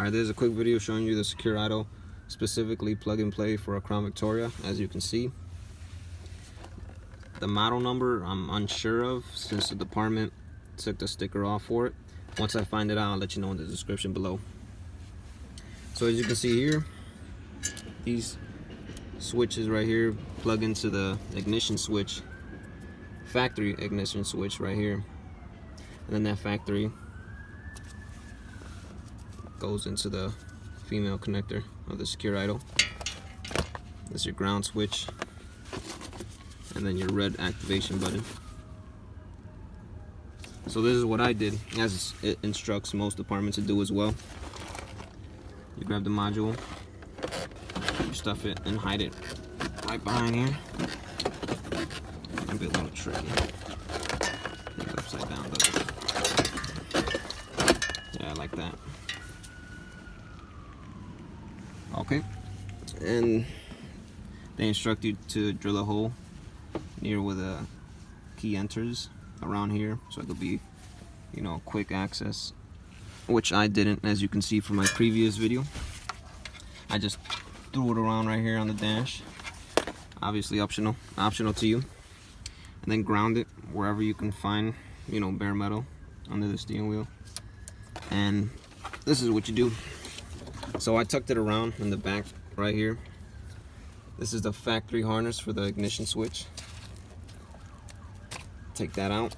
Alright, there's a quick video showing you the secure idle, specifically plug and play for a Crown Victoria. As you can see, the model number I'm unsure of since the department took the sticker off for it. Once I find it out, I'll let you know in the description below. So as you can see here, these switches right here plug into the ignition switch, factory ignition switch right here, and then that factory goes into the female connector of the secure idle. This is your ground switch, and then your red activation button. So this is what I did, as it instructs most departments to do as well. You grab the module, you stuff it and hide it right behind here. It's gonna be a little tricky. Make it upside down, does it? Yeah, like that. Okay, and they instruct you to drill a hole near where the key enters around here, so it could be, you know, quick access, which I didn't, as you can see from my previous video. I just threw it around right here on the dash. Obviously optional to you. And then ground it wherever you can find, you know, bare metal under the steering wheel. And this is what you do. So I tucked it around in the back right here. This is the factory harness for the ignition switch. Take that out.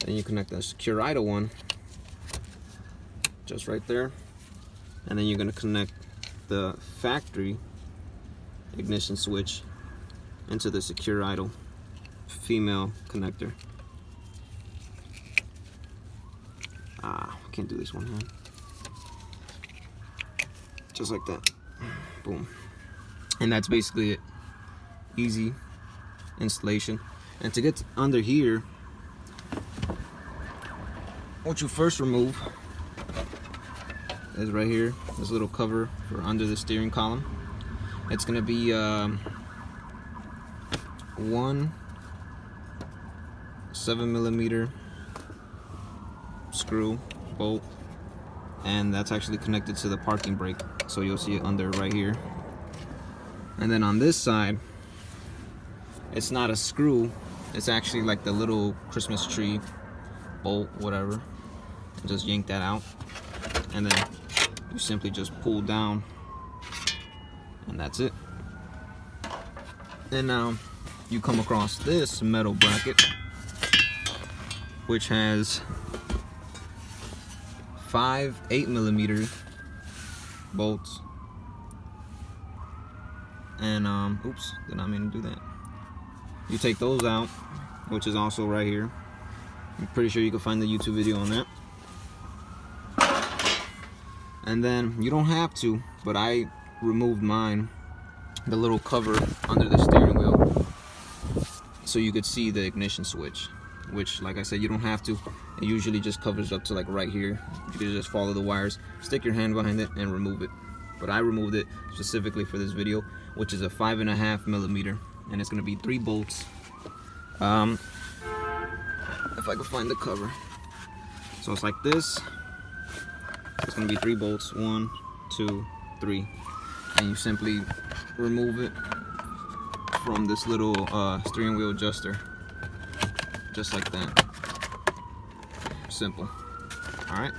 Then you connect the secure idle one just right there. And then you're going to connect the factory ignition switch into the secure idle female connector. I can't do this one here. Just like that. Boom. And that's basically it. Easy installation. And to get under here, what you first remove is right here, this little cover for under the steering column. It's gonna be one 7mm screw bolt, and that's actually connected to the parking brake, so you'll see it under right here. And then on this side, it's not a screw, it's actually like the little Christmas tree bolt, whatever. And just yank that out, and then you simply just pull down, and that's it. And now you come across this metal bracket, which has 5 8mm bolts, and oops, did not mean to do that. You take those out, which is also right here. I'm pretty sure you can find the YouTube video on that. And then you don't have to, but I removed mine, the little cover under the steering wheel, so you could see the ignition switch, which, like I said, you don't have to. It usually just covers up to like right here. You can just follow the wires, stick your hand behind it, and remove it. But I removed it specifically for this video, which is a 5.5mm, and it's gonna be 3 bolts. If I can find the cover. So it's like this. It's gonna be 3 bolts, 1, 2, 3, and you simply remove it from this little steering wheel adjuster, just like that. Simple. All right.